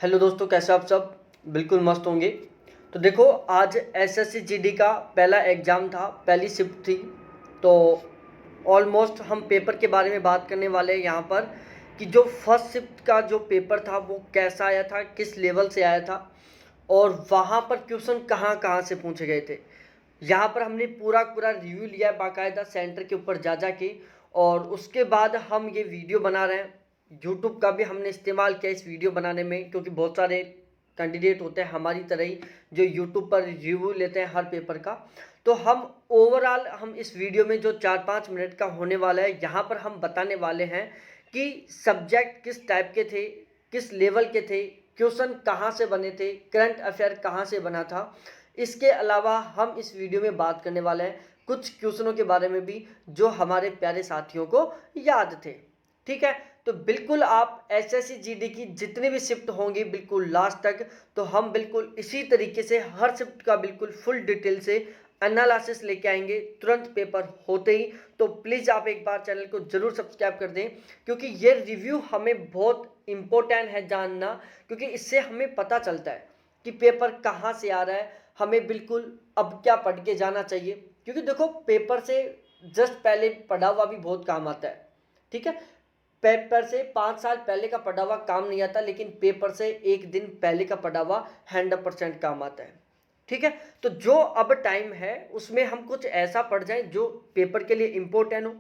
Hello दोस्तों, कैसे आप सब? बिल्कुल मस्त होंगे। तो देखो, आज एसएससी जीडी का पहला एग्ज़ाम था, पहली शिफ्ट थी। तो ऑलमोस्ट हम पेपर के बारे में बात करने वाले हैं यहाँ पर कि जो फर्स्ट शिफ्ट का जो पेपर था वो कैसा आया था, किस लेवल से आया था और वहाँ पर क्वेश्चन कहाँ कहाँ से पूछे गए थे। यहाँ पर हमने पूरा पूरा रिव्यू लिया है बाकायदा सेंटर के ऊपर जा के, और उसके बाद हम ये वीडियो बना रहे हैं। यूट्यूब का भी हमने इस्तेमाल किया इस वीडियो बनाने में, क्योंकि बहुत सारे कैंडिडेट होते हैं हमारी तरह ही जो यूट्यूब पर रिव्यू लेते हैं हर पेपर का। तो हम ओवरऑल हम इस वीडियो में जो 4-5 मिनट का होने वाला है, यहाँ पर हम बताने वाले हैं कि सब्जेक्ट किस टाइप के थे, किस लेवल के थे, क्वेश्चन कहाँ से बने थे, करंट अफेयर कहाँ से बना था। इसके अलावा हम इस वीडियो में बात करने वाले हैं कुछ क्वेश्चनों के बारे में भी जो हमारे प्यारे साथियों को याद थे। ठीक है, तो बिल्कुल आप एसएससी जीडी की जितनी भी शिफ्ट होंगी बिल्कुल लास्ट तक, तो हम बिल्कुल इसी तरीके से हर शिफ्ट का बिल्कुल फुल डिटेल से एनालिसिस लेके आएंगे तुरंत पेपर होते ही। तो प्लीज़ आप एक बार चैनल को ज़रूर सब्सक्राइब कर दें, क्योंकि ये रिव्यू हमें बहुत इम्पोर्टेंट है जानना, क्योंकि इससे हमें पता चलता है कि पेपर कहाँ से आ रहा है, हमें बिल्कुल अब क्या पढ़ के जाना चाहिए। क्योंकि देखो, पेपर से जस्ट पहले पढ़ा हुआ भी बहुत काम आता है। ठीक है, पेपर से 5 साल पहले का पढ़ा हुआ काम नहीं आता, लेकिन पेपर से एक दिन पहले का पढ़ा हुआ 100% काम आता है। ठीक है, तो जो अब टाइम है उसमें हम कुछ ऐसा पढ़ जाएं जो पेपर के लिए इम्पोर्टेंट हो,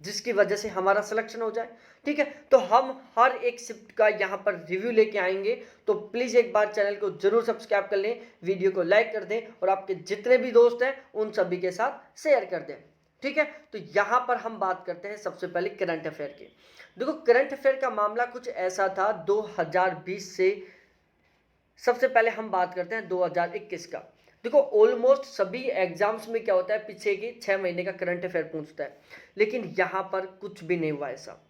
जिसकी वजह से हमारा सिलेक्शन हो जाए। ठीक है, तो हम हर एक शिफ्ट का यहाँ पर रिव्यू लेके आएंगे। तो प्लीज़ एक बार चैनल को जरूर सब्सक्राइब कर लें, वीडियो को लाइक कर दें और आपके जितने भी दोस्त हैं उन सभी के साथ शेयर कर दें। ठीक है, तो यहाँ पर हम बात करते हैं सबसे पहले करंट अफेयर की। देखो, करंट अफेयर का मामला कुछ ऐसा था 2020 से। सबसे पहले हम बात करते हैं 2021 का। देखो, ऑलमोस्ट सभी एग्जाम्स में क्या होता है, पीछे की 6 महीने का करंट अफेयर पूछता है, लेकिन यहाँ पर कुछ भी नहीं हुआ ऐसा।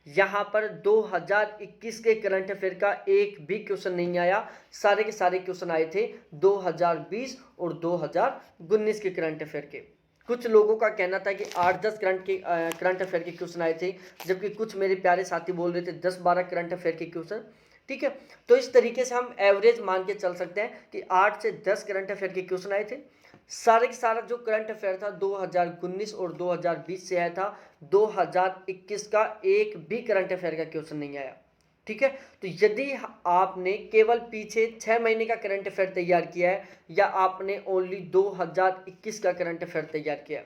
यहाँ पर 2021 के करंट अफेयर का एक भी क्वेश्चन नहीं आया। सारे के सारे क्वेश्चन आए थे 2020 और 2019 के करंट अफेयर के। कुछ लोगों का कहना था कि 8-10 करंट अफेयर के क्वेश्चन आए थे, जबकि कुछ मेरे प्यारे साथी बोल रहे थे 10-12 करंट अफेयर के क्वेश्चन। ठीक है, तो इस तरीके से हम एवरेज मान के चल सकते हैं कि 8 से 10 करंट अफेयर के क्वेश्चन आए थे। सारे के सारा जो करंट अफेयर था 2019 और 2020 से आया था। 2021 का एक भी करंट अफेयर का क्वेश्चन नहीं आया। ठीक है, तो यदि आपने केवल पीछे 6 महीने का करंट अफेयर तैयार किया है या आपने ओनली 2021 का करंट अफेयर तैयार किया,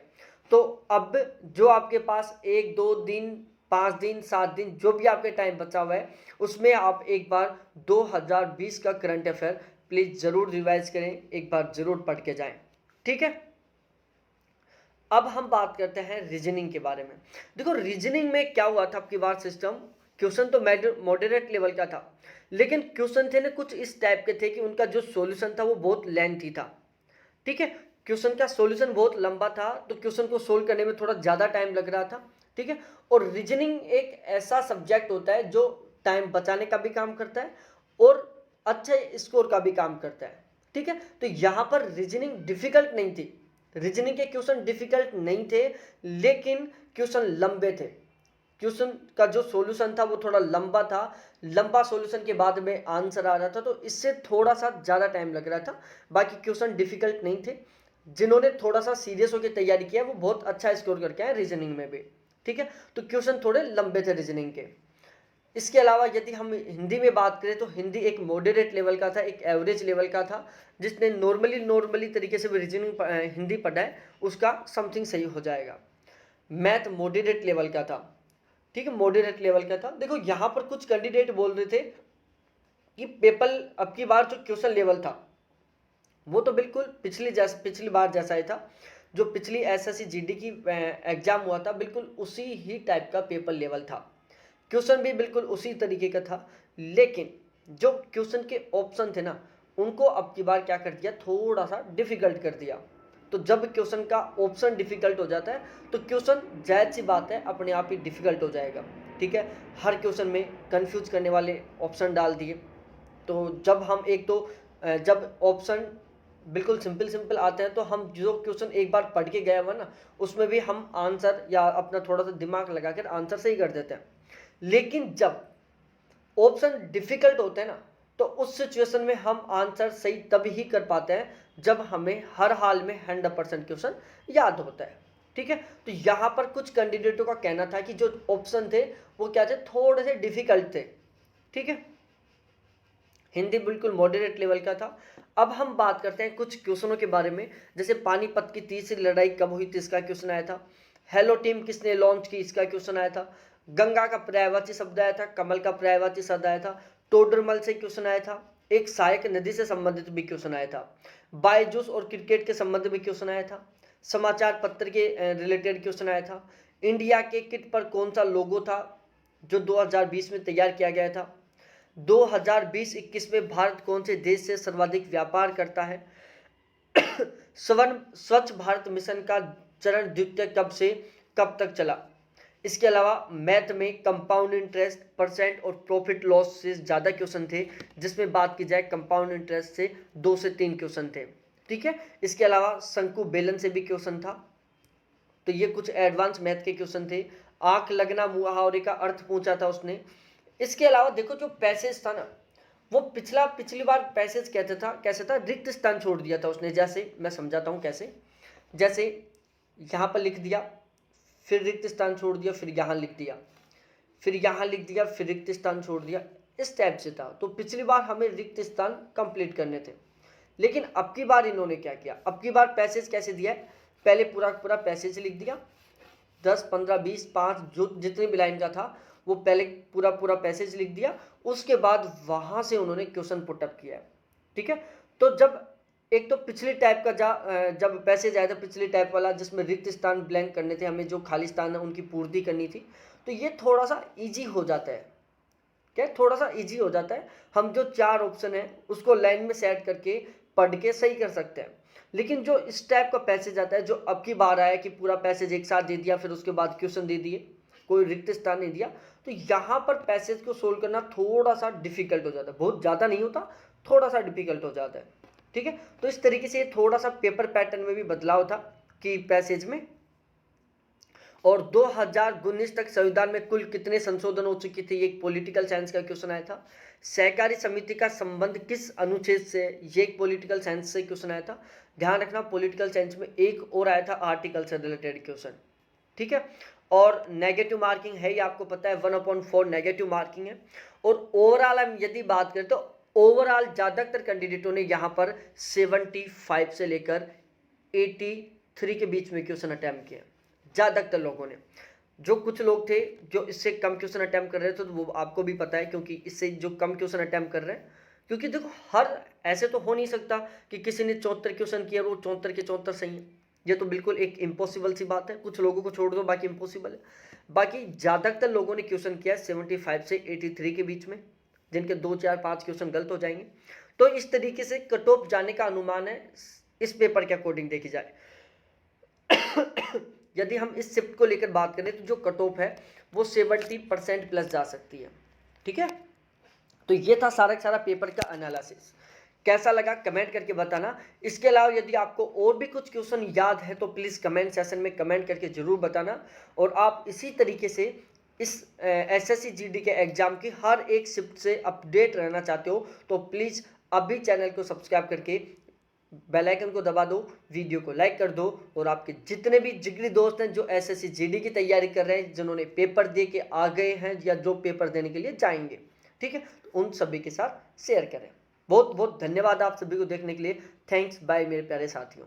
तो अब जो आपके पास 1-2 दिन, 5 दिन, 7 दिन, जो भी आपके टाइम बचा हुआ है, उसमें आप एक बार 2020 का करंट अफेयर प्लीज़ ज़रूर रिवाइज करें, एक बार ज़रूर पढ़ के जाएं। ठीक है, अब हम बात करते हैं रीजनिंग के बारे में। देखो, रीजनिंग में क्या हुआ था आपकी बार सिस्टम, क्वेश्चन तो मॉडरेट लेवल का था, लेकिन क्वेश्चन थे ना कुछ इस टाइप के थे कि उनका जो सॉल्यूशन था वो बहुत लेंथी था। ठीक है, क्वेश्चन का सॉल्यूशन बहुत लंबा था, तो क्वेश्चन को सोल्व करने में थोड़ा ज़्यादा टाइम लग रहा था। ठीक है, और रीजनिंग एक ऐसा सब्जेक्ट होता है जो टाइम बचाने का भी काम करता है और अच्छे स्कोर का भी काम करता है। ठीक है, तो यहाँ पर रीजनिंग डिफिकल्ट नहीं थी, रीजनिंग के क्वेश्चन डिफिकल्ट नहीं थे, लेकिन क्वेश्चन लंबे थे। क्वेश्चन का जो सॉल्यूशन था वो थोड़ा लंबा था, लंबा सॉल्यूशन के बाद में आंसर आ रहा था, तो इससे थोड़ा सा ज़्यादा टाइम लग रहा था। बाकी क्वेश्चन डिफिकल्ट नहीं थे। जिन्होंने थोड़ा सा सीरियस होकर तैयारी किया वो बहुत अच्छा स्कोर करके आए रीजनिंग में भी। ठीक है, तो क्वेश्चन थोड़े लंबे थे रीजनिंग के। इसके अलावा यदि हम हिंदी में बात करें तो हिंदी एक मॉडरेट लेवल का था, एक एवरेज लेवल का था। जिसने नॉर्मली तरीके से भी रीजनिंग हिंदी पढ़ा है उसका समथिंग सही हो जाएगा। मैथ मॉडरेट लेवल का था। ठीक है, मॉडरेट लेवल का था। देखो, यहाँ पर कुछ कैंडिडेट बोल रहे थे कि पेपर अब की बार जो क्वेश्चन लेवल था वो तो बिल्कुल पिछली बार जैसा ही था। जो पिछली एसएससी जीडी की एग्जाम हुआ था बिल्कुल उसी ही टाइप का पेपर लेवल था, क्वेश्चन भी बिल्कुल उसी तरीके का था। लेकिन जो क्वेश्चन के ऑप्शन थे ना, उनको अब की बार क्या कर दिया, थोड़ा सा डिफिकल्ट कर दिया। तो जब क्वेश्चन का ऑप्शन डिफिकल्ट हो जाता है तो क्वेश्चन जायज़ सी बात है अपने आप ही डिफिकल्ट हो जाएगा। ठीक है, हर क्वेश्चन में कंफ्यूज करने वाले ऑप्शन डाल दिए। तो जब हम जब ऑप्शन बिल्कुल सिंपल आते हैं तो हम जो क्वेश्चन एक बार पढ़ के गए हुआ ना, उसमें भी हम आंसर या अपना थोड़ा सा दिमाग लगाकर आंसर सही कर देते हैं। लेकिन जब ऑप्शन डिफिकल्ट होते हैं ना, तो तो उस सिचुएशन में हम आंसर सही तभी ही कर पाते हैं जब हमें हर हाल में 100% क्वेश्चन याद होता है। ठीक है, तो यहाँ पर कुछ कैंडिडेटों का कहना था कि जो ऑप्शन थे वो क्या थे, थोड़े से डिफिकल्ट थे। ठीक है, हिंदी बिल्कुल मॉडरेट लेवल का था। अब हम बात करते हैं कुछ क्वेश्चनों के बारे में, जैसे पानीपत की तीसरी लड़ाई कब हुई थी, इसका क्वेश्चन आया था। हेलो टीम किसने लॉन्च की, इसका क्वेश्चन आया था। गंगा का पर्यायवाची शब्द आया था, कमल का पर्यायवाची शब्द आया था, टोडरमल से क्वेश्चन आया था, एक सहायक नदी से संबंधित भी क्वेश्चन आया था, बायजूस और क्रिकेट के संबंध में क्वेश्चन आया था, समाचार पत्र के रिलेटेड क्वेश्चन आया था, इंडिया के किट पर कौन सा लोगो था जो 2020 में तैयार किया गया था, 2020-21 में भारत कौन से देश से सर्वाधिक व्यापार करता है, स्वच्छ भारत मिशन का चरण द्वितीय कब से कब तक चला। इसके अलावा मैथ में कंपाउंड इंटरेस्ट, परसेंट और प्रॉफिट लॉस से ज़्यादा क्वेश्चन थे, जिसमें बात की जाए कंपाउंड इंटरेस्ट से 2 से 3 क्वेश्चन थे। ठीक है, इसके अलावा शंकु बेलन से भी क्वेश्चन था। तो ये कुछ एडवांस मैथ के क्वेश्चन थे। आंख लगना मुहावरे का अर्थ पूछा था उसने। इसके अलावा देखो जो पैसेज था ना, वो पिछली बार पैसेज कैसे था, रिक्त स्थान छोड़ दिया था उसने। जैसे मैं समझाता हूँ कैसे, जैसे यहाँ पर लिख दिया, फिर रिक्त स्थान छोड़ दिया, फिर यहाँ लिख दिया, फिर यहाँ लिख दिया, फिर रिक्त स्थान छोड़ दिया, इस टाइप से था। तो पिछली बार हमें रिक्त स्थान कंप्लीट करने थे, लेकिन अब की बार इन्होंने क्या किया, अब की बार पैसेज कैसे दिया है, पहले पूरा पैसेज लिख दिया, 10, 15, 20, 5 जो जितनी भी लाइन का था वो पहले पूरा पैसेज लिख दिया। उसके बाद वहाँ से उन्होंने क्वेश्चन पुटअप किया है। ठीक है, तो जब एक तो पिछले टाइप का जब पैसेज आया था, पिछले टाइप वाला जिसमें रिक्त स्थान ब्लैंक करने थे, हमें जो खाली स्थान है उनकी पूर्ति करनी थी, तो ये थोड़ा सा ईजी हो जाता है। क्या, थोड़ा सा ईजी हो जाता है। हम जो 4 ऑप्शन है उसको लाइन में सेट करके पढ़ के सही कर सकते हैं। लेकिन जो इस टाइप का पैसेज आता है, जो अब की बार आया कि पूरा पैसेज एक साथ दे दिया, फिर उसके बाद क्वेश्चन दे दिए, कोई रिक्त स्थान नहीं दिया, तो यहाँ पर पैसेज को सोल्व करना थोड़ा सा डिफिकल्ट हो जाता है। बहुत ज़्यादा नहीं होता, थोड़ा सा डिफिकल्ट हो जाता है। ठीक है, तो इस तरीके से थोड़ा सा पेपर पैटर्न में भी बदलाव था कि पैसेज में। और 2019 तक संविधान में कुल कितने संशोधन हो चुके थे, ये एक पॉलिटिकल साइंस का क्वेश्चन आया था। सहकारी समिति का संबंध किस अनुच्छेद से, ये एक पॉलिटिकल साइंस से क्वेश्चन आया था। ध्यान रखना, पॉलिटिकल साइंस में एक और आया था आर्टिकल से रिलेटेड क्वेश्चन। ठीक है, और नेगेटिव मार्किंग है, ये आपको पता है 1/4 नेगेटिव मार्किंग है। और ओवरऑल हम यदि बात करें तो ओवरऑल ज़्यादातर कैंडिडेटों ने यहाँ पर 75 से लेकर 83 के बीच में क्वेश्चन अटैम्प्ट किए, ज़्यादातर लोगों ने। जो कुछ लोग थे जो इससे कम क्वेश्चन अटैम्प्ट कर रहे थे, तो वो आपको भी पता है, क्योंकि इससे जो कम क्वेश्चन अटैम्प्ट कर रहे हैं, क्योंकि देखो हर ऐसे तो हो नहीं सकता कि किसी ने 74 क्वेश्चन किया और वो 74 के 74 सही है। ये तो बिल्कुल एक इम्पॉसिबल सी बात है। कुछ लोगों को छोड़ दो, बाकी इम्पॉसिबल है। बाकी ज़्यादातर लोगों ने क्वेश्चन किया 75 से 83 के बीच में, जिनके 2, 4, 5 क्वेश्चन गलत हो जाएंगे। तो इस तरीके से कट ऑफ जाने का अनुमान है इस पेपर के अकॉर्डिंग देखी जाए। यदि हम इस शिफ्ट को लेकर बात करें तो जो कट ऑफ है वो 70% प्लस जा सकती है। ठीक है, तो ये था सारा पेपर का एनालिसिस। कैसा लगा कमेंट करके बताना। इसके अलावा यदि आपको और भी कुछ क्वेश्चन याद है तो प्लीज़ कमेंट सेशन में कमेंट करके ज़रूर बताना। और आप इसी तरीके से इस एसएससी जीडी के एग्ज़ाम की हर एक शिफ्ट से अपडेट रहना चाहते हो तो प्लीज़ अभी चैनल को सब्सक्राइब करके बेल आइकन को दबा दो, वीडियो को लाइक कर दो, और आपके जितने भी जिगरी दोस्त हैं जो एसएससी जीडी की तैयारी कर रहे हैं, जिन्होंने पेपर दे के आ गए हैं या जो पेपर देने के लिए जाएंगे, ठीक है, उन सभी के साथ शेयर करें। बहुत बहुत धन्यवाद आप सभी को देखने के लिए। थैंक्स, बाय मेरे प्यारे साथियों।